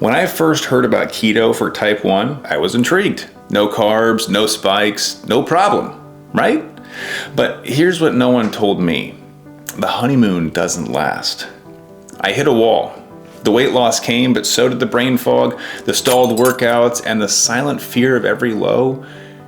When I first heard about keto for type 1, I was intrigued. No carbs, no spikes, no problem, right? But here's what no one told me. The honeymoon doesn't last. I hit a wall. The weight loss came, but so did the brain fog, the stalled workouts, and the silent fear of every low.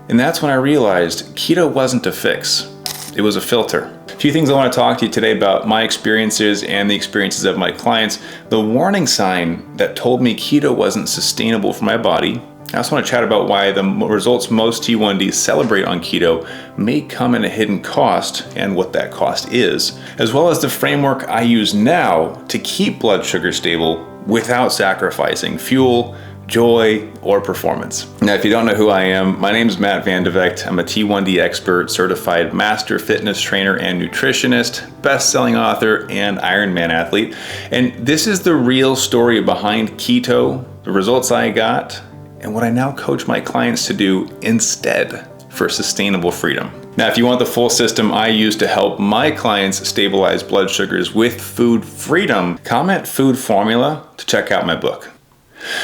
And that's when I realized keto wasn't a fix. It was a filter. A few things I want to talk to you today about my experiences and the experiences of my clients. The warning sign that told me keto wasn't sustainable for my body. I also want to chat about why the results most T1Ds celebrate on keto may come at a hidden cost and what that cost is, as well as the framework I use now to keep blood sugar stable without sacrificing fuel, joy, or performance. Now, if you don't know who I am, my name is Matt VanVleet. I'm a T1D expert, certified master fitness trainer and nutritionist, best-selling author, and Ironman athlete. And this is the real story behind keto, the results I got, and what I now coach my clients to do instead for sustainable freedom. Now, if you want the full system I use to help my clients stabilize blood sugars with food freedom, comment food formula to check out my book.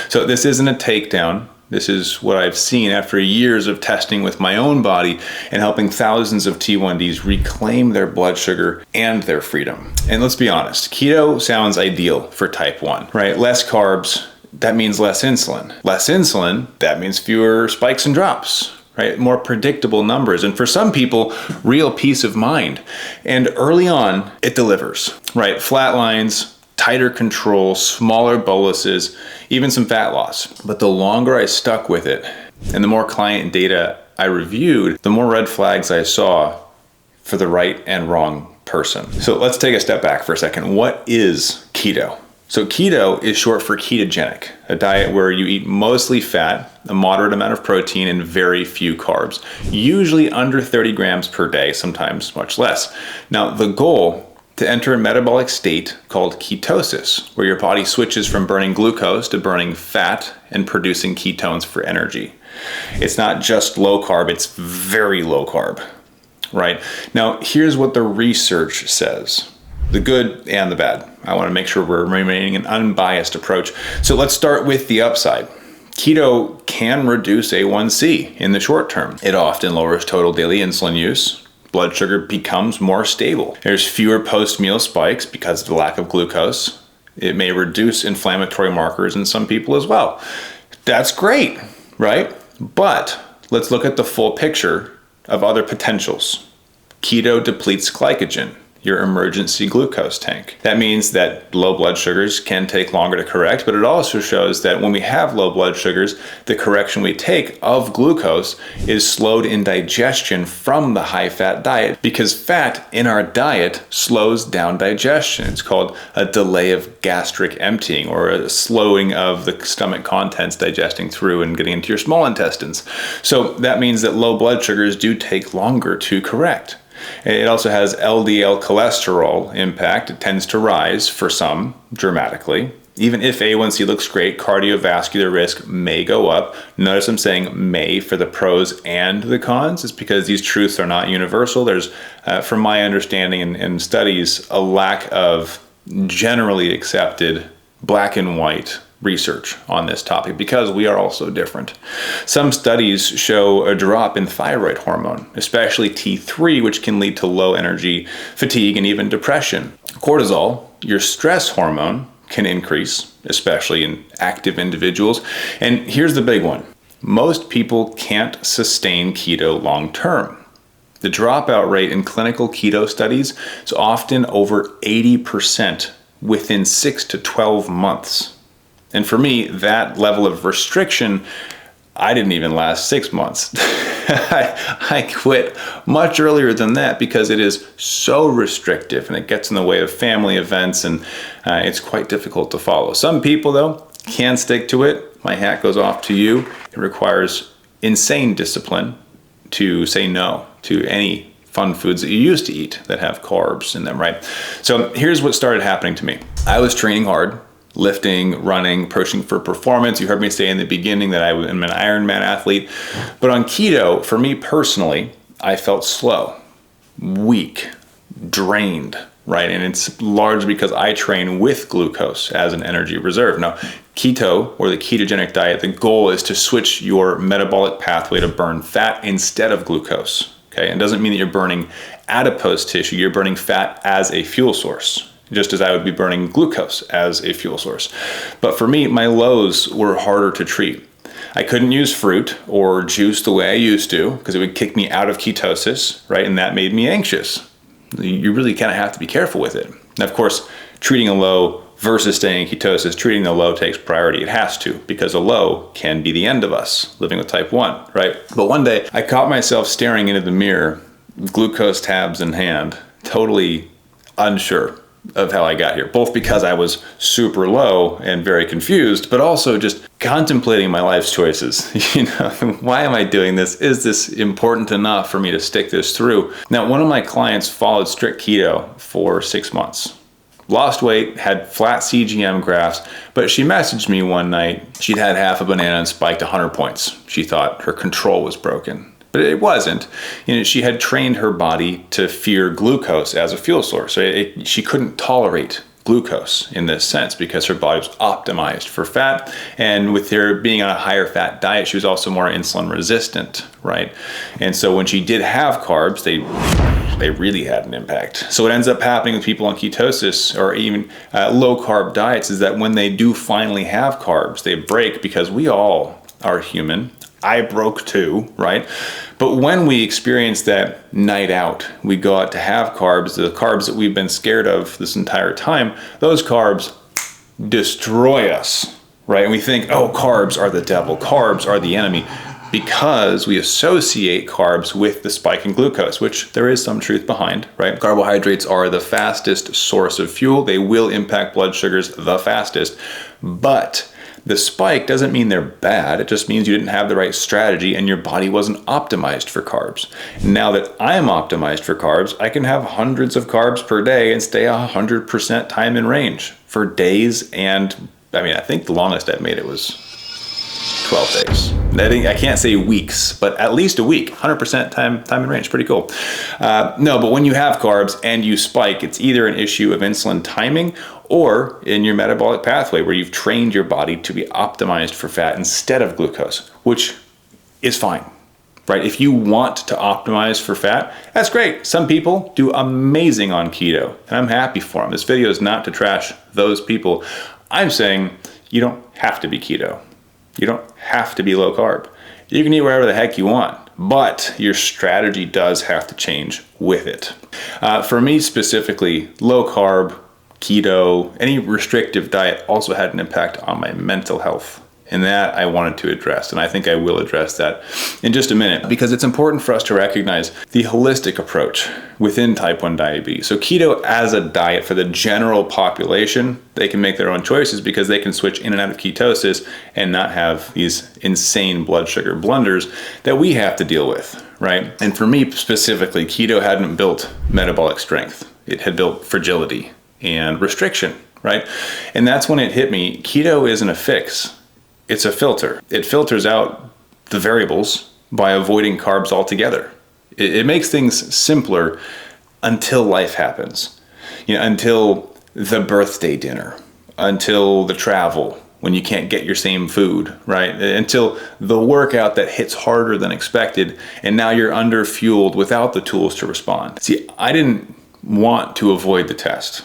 So this isn't a takedown. This is what I've seen after years of testing with my own body and helping thousands of T1Ds reclaim their blood sugar and their freedom. And let's be honest, keto sounds ideal for type 1, right? Less carbs, that means less insulin. Less insulin, that means fewer spikes and drops, right? More predictable numbers. And for some people, real peace of mind. And early on, it delivers, right? Flat lines, tighter control, smaller boluses, even some fat loss. But the longer I stuck with it and the more client data I reviewed, the more red flags I saw for the right and wrong person. So let's take a step back for a second. What is keto? So keto is short for ketogenic, a diet where you eat mostly fat, a moderate amount of protein, and very few carbs, usually under 30 grams per day, sometimes much less. Now, the goal to enter a metabolic state called ketosis, where your body switches from burning glucose to burning fat and producing ketones for energy. It's not just low carb, it's very low carb, right? Now, here's what the research says. The good and the bad. I want to make sure we're remaining an unbiased approach. So let's start with the upside. Keto can reduce A1C in the short term. It often lowers total daily insulin use. Blood sugar becomes more stable. There's fewer post-meal spikes because of the lack of glucose. It may reduce inflammatory markers in some people as well. That's great, right? But let's look at the full picture of other potentials. Keto depletes glycogen, your emergency glucose tank. That means that low blood sugars can take longer to correct, but it also shows that when we have low blood sugars, the correction we take of glucose is slowed in digestion from the high-fat diet because fat in our diet slows down digestion. It's called a delay of gastric emptying or a slowing of the stomach contents digesting through and getting into your small intestines. So that means that low blood sugars do take longer to correct. It also has LDL cholesterol impact. It tends to rise for some dramatically. Even if A1C looks great, cardiovascular risk may go up. Notice I'm saying may for the pros and the cons. It's because these truths are not universal. There's, from my understanding and studies, a lack of generally accepted black and white research on this topic because we are all so different. Some studies show a drop in thyroid hormone, especially T3, which can lead to low energy, fatigue, and even depression. Cortisol, your stress hormone, can increase, especially in active individuals. And here's the big one. Most people can't sustain keto long term. The dropout rate in clinical keto studies is often over 80% within 6 to 12 months. And for me, that level of restriction, I didn't even last 6 months. I quit much earlier than that because it is so restrictive and it gets in the way of family events and it's quite difficult to follow. Some people, though, can stick to it. My hat goes off to you. It requires insane discipline to say no to any fun foods that you used to eat that have carbs in them, right? So here's what started happening to me. I was training hard, lifting, running, pushing for performance. You heard me say in the beginning that I am an Ironman athlete. But on keto, for me personally, I felt slow, weak, drained, right? And it's largely because I train with glucose as an energy reserve. Now, keto, or the ketogenic diet, the goal is to switch your metabolic pathway to burn fat instead of glucose. Okay, it doesn't mean that you're burning adipose tissue, you're burning fat as a fuel source, just as I would be burning glucose as a fuel source. But for me, my lows were harder to treat. I couldn't use fruit or juice the way I used to because it would kick me out of ketosis, right? And that made me anxious. You really kind of have to be careful with it. And of course, treating a low versus staying in ketosis, treating the low takes priority. It has to, because a low can be the end of us living with type 1, right? But one day I caught myself staring into the mirror, glucose tabs in hand, totally unsure of how I got here, both because I was super low and very confused, but also just contemplating my life's choices. Why am I doing this? Is this important enough for me to stick this through? Now, one of my clients followed strict keto for 6 months. Lost weight, had flat CGM graphs, but she messaged me one night. She'd had half a banana and spiked 100 points. She thought her control was broken, but it wasn't. She had trained her body to fear glucose as a fuel source. She couldn't tolerate glucose in this sense because her body was optimized for fat. And with her being on a higher fat diet, she was also more insulin resistant, right? And so when she did have carbs, they really had an impact. So what ends up happening with people on ketosis or even low carb diets is that when they do finally have carbs, they break, because we all are human. I broke too, right? But when we experience that night out, we go out to have carbs, the carbs that we've been scared of this entire time, those carbs destroy us, right? And we think, oh, carbs are the devil, carbs are the enemy, because we associate carbs with the spike in glucose, which there is some truth behind, right? Carbohydrates are the fastest source of fuel. They will impact blood sugars the fastest, but the spike doesn't mean they're bad. It just means you didn't have the right strategy and your body wasn't optimized for carbs. Now that I'm optimized for carbs, I can have hundreds of carbs per day and stay 100% time in range for days. And I think the longest I've made it was 12 days. I can't say weeks, but at least a week, 100% time in range. Pretty cool. No, but when you have carbs and you spike, it's either an issue of insulin timing or in your metabolic pathway where you've trained your body to be optimized for fat instead of glucose, which is fine, right? If you want to optimize for fat, that's great. Some people do amazing on keto, and I'm happy for them. This video is not to trash those people. I'm saying you don't have to be keto. You don't have to be low carb. You can eat wherever the heck you want, but your strategy does have to change with it. For me specifically, low carb, keto, any restrictive diet also had an impact on my mental health. And that I wanted to address, and I think I will address that in just a minute, because it's important for us to recognize the holistic approach within type 1 diabetes. So keto as a diet for the general population, they can make their own choices because they can switch in and out of ketosis and not have these insane blood sugar blunders that we have to deal with, right? And for me specifically, keto hadn't built metabolic strength. It had built fragility and restriction, right? And that's when it hit me. Keto isn't a fix. It's a filter. It filters out the variables by avoiding carbs altogether. It makes things simpler until life happens. Until the birthday dinner, until the travel when you can't get your same food, right? Until the workout that hits harder than expected and now you're under-fueled without the tools to respond. See, I didn't want to avoid the test.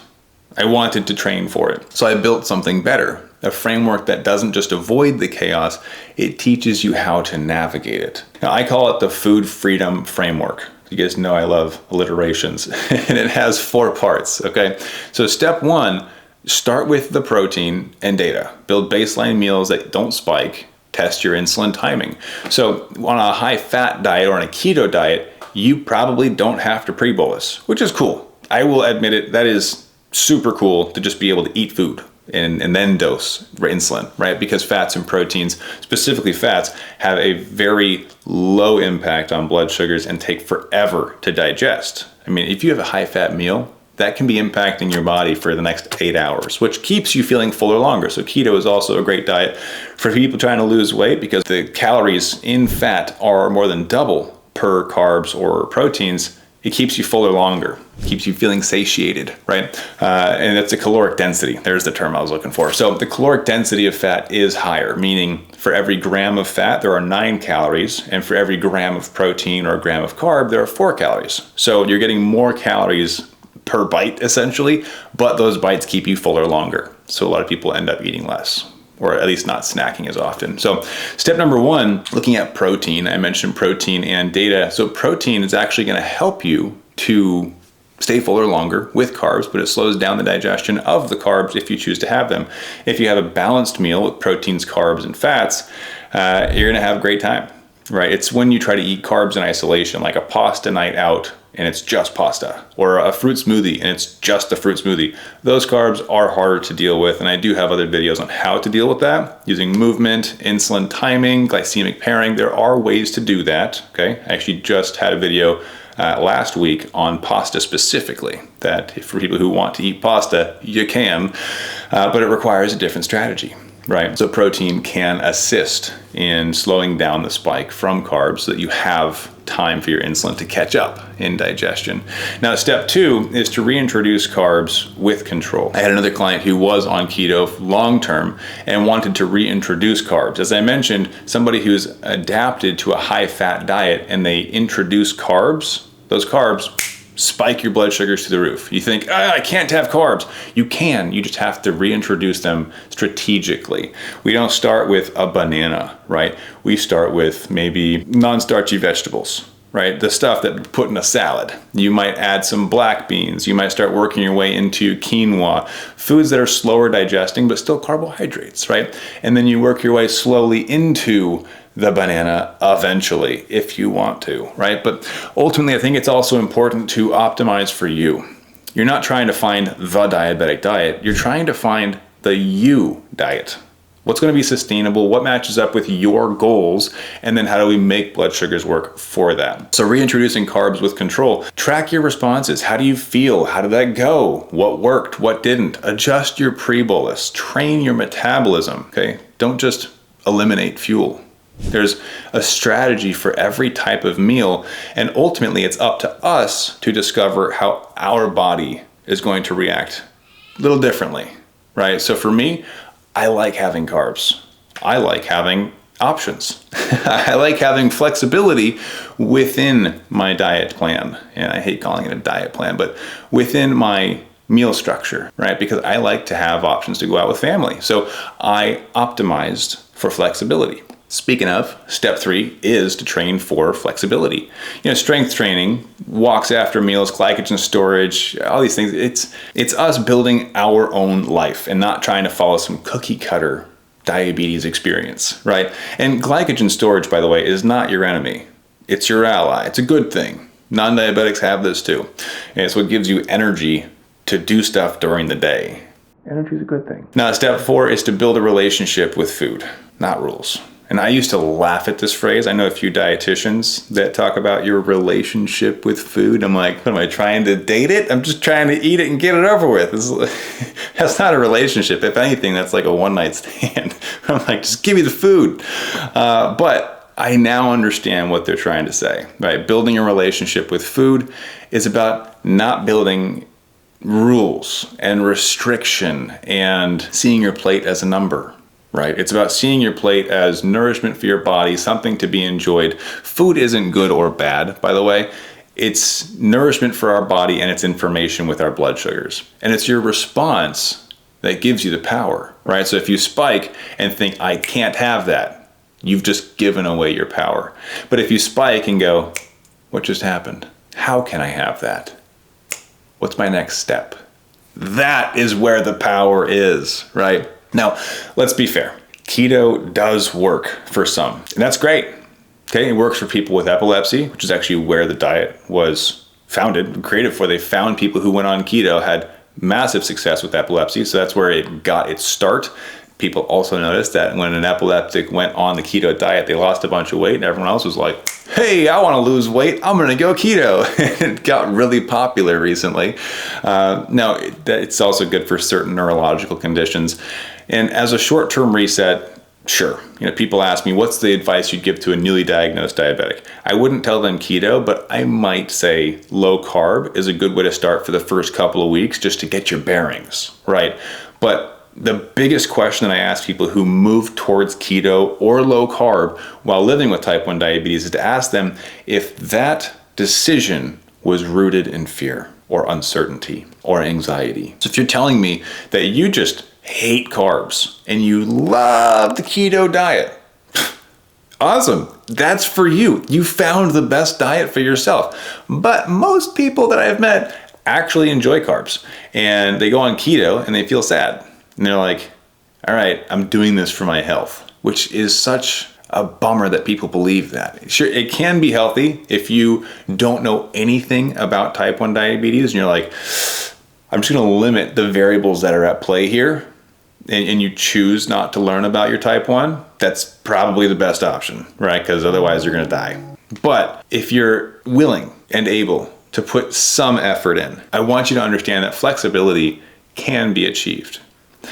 I wanted to train for it. So I built something better. A framework that doesn't just avoid the chaos, it teaches you how to navigate it. Now, I call it the food freedom framework. You guys know I love alliterations, and it has 4 parts, okay? So step 1, start with the protein and data. Build baseline meals that don't spike, test your insulin timing. So on a high fat diet or on a keto diet, you probably don't have to pre-bolus, which is cool. I will admit it, that is super cool to just be able to eat food and then dose insulin, right? Because fats and proteins, specifically fats, have a very low impact on blood sugars and take forever to digest. If you have a high fat meal, that can be impacting your body for the next 8 hours, which keeps you feeling fuller longer. So keto is also a great diet for people trying to lose weight because the calories in fat are more than double per carbs or proteins It keeps you fuller longer, keeps you feeling satiated, right? And that's the caloric density. There's the term I was looking for. So the caloric density of fat is higher, meaning for every gram of fat, there are 9 calories, and for every gram of protein or a gram of carb, there are 4 calories. So you're getting more calories per bite, essentially, but those bites keep you fuller longer. So a lot of people end up eating less, or at least not snacking as often. So step number 1, looking at protein. I mentioned protein and data. So protein is actually going to help you to stay fuller longer with carbs, but it slows down the digestion of the carbs if you choose to have them. If you have a balanced meal with proteins, carbs, and fats, you're going to have a great time, right? It's when you try to eat carbs in isolation, like a pasta night out, and it's just pasta, or a fruit smoothie and it's just a fruit smoothie. Those carbs are harder to deal with, and I do have other videos on how to deal with that using movement, insulin timing, glycemic pairing. There are ways to do that, okay? I actually just had a video last week on pasta specifically, that for people who want to eat pasta, you can, but it requires a different strategy. Right, so protein can assist in slowing down the spike from carbs so that you have time for your insulin to catch up in digestion. Now, step 2 is to reintroduce carbs with control. I had another client who was on keto long term and wanted to reintroduce carbs. As I mentioned, somebody who's adapted to a high fat diet and they introduce carbs, those carbs spike your blood sugars to the roof. You think, I can't have carbs. You can, you just have to reintroduce them strategically. We don't start with a banana, right? We start with maybe non-starchy vegetables, right? The stuff that we put in a salad. You might add some black beans. You might start working your way into quinoa, foods that are slower digesting, but still carbohydrates, right? And then you work your way slowly into the banana eventually, if you want to, right? But ultimately, I think it's also important to optimize for you. You're not trying to find the diabetic diet. You're trying to find the you diet. What's going to be sustainable? What matches up with your goals? And then how do we make blood sugars work for that? So reintroducing carbs with control. Track your responses. How do you feel? How did that go? What worked? What didn't? Adjust your pre-bolus. Train your metabolism, okay? Don't just eliminate fuel. There's a strategy for every type of meal, and ultimately it's up to us to discover how our body is going to react a little differently, right? So for me, I like having carbs. I like having options. I like having flexibility within my diet plan, and I hate calling it a diet plan, but within my meal structure, right? Because I like to have options to go out with family. So I optimized for flexibility. Speaking of, step 3 is to train for flexibility. You know, strength training, walks after meals, glycogen storage, all these things. It's us building our own life and not trying to follow some cookie cutter diabetes experience, right? And glycogen storage, by the way, is not your enemy. It's your ally. It's a good thing. Non-diabetics have this too. And it's what gives you energy to do stuff during the day. Energy is a good thing. Now, step 4 is to build a relationship with food, not rules. And I used to laugh at this phrase. I know a few dietitians that talk about your relationship with food. I'm like, what am I trying to date it? I'm just trying to eat it and get it over with. That's not a relationship. If anything, that's like a one-night stand. I'm like, just give me the food. But I now understand what they're trying to say, right? Building a relationship with food is about not building rules and restriction and seeing your plate as a number. Right? It's about seeing your plate as nourishment for your body, something to be enjoyed. Food isn't good or bad, by the way. It's nourishment for our body and it's information with our blood sugars. And it's your response that gives you the power, right? So if you spike and think, I can't have that, you've just given away your power. But if you spike and go, what just happened? How can I have that? What's my next step? That is where the power is, right? Now, let's be fair. Keto does work for some, and that's great. Okay, it works for people with epilepsy, which is actually where the diet was founded and created for. They found people who went on keto had massive success with epilepsy, so that's where it got its start. People also noticed that when an epileptic went on the keto diet, they lost a bunch of weight, and everyone else was like, hey, I want to lose weight, I'm going to go keto. It got really popular recently. Now, it's also good for certain neurological conditions. And as a short-term reset, Sure. People ask me, what's the advice you'd give to a newly diagnosed diabetic? I wouldn't tell them keto, but I might say low carb is a good way to start for the first couple of weeks just to get your bearings, right? But the biggest question that I ask people who move towards keto or low carb while living with type 1 diabetes is to ask them if that decision was rooted in fear or uncertainty or anxiety. So if you're telling me that you just hate carbs and you love the keto diet, awesome. That's for you. You found the best diet for yourself. But most people that I've met actually enjoy carbs and they go on keto and they feel sad. And they're like, all right, I'm doing this for my health, which is such a bummer that people believe that. Sure, it can be healthy if you don't know anything about type 1 diabetes and you're like, I'm just going to limit the variables that are at play here, and you choose not to learn about your type 1, that's probably the best option, right? Because otherwise you're going to die. But if you're willing and able to put some effort in, I want you to understand that flexibility can be achieved.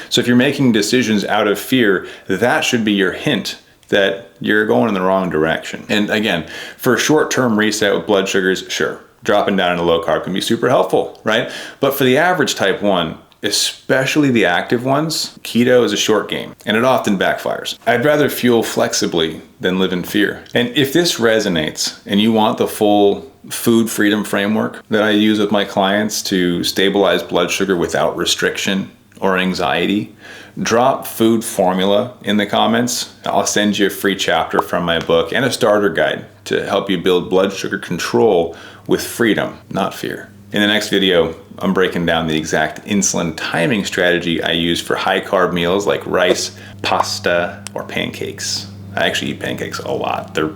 So if you're making decisions out of fear, that should be your hint that you're going in the wrong direction. And again, for a short-term reset with blood sugars, sure, dropping down into low carb can be super helpful, right? But for the average type 1, especially the active ones, keto is a short game and it often backfires. I'd rather fuel flexibly than live in fear. And if this resonates and you want the full food freedom framework that I use with my clients to stabilize blood sugar without restriction or anxiety, drop food formula in the comments. I'll send you a free chapter from my book and a starter guide to help you build blood sugar control with freedom, not fear. In the next video, I'm breaking down the exact insulin timing strategy I use for high carb meals like rice, pasta, or pancakes. I actually eat pancakes a lot. They're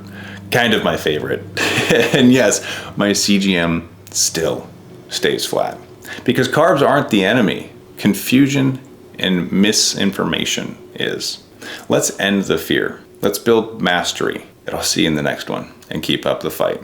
kind of my favorite. And yes, my CGM still stays flat. Because carbs aren't the enemy. Confusion and misinformation is. Let's end the fear. Let's build mastery. And I'll see you in the next one, and keep up the fight.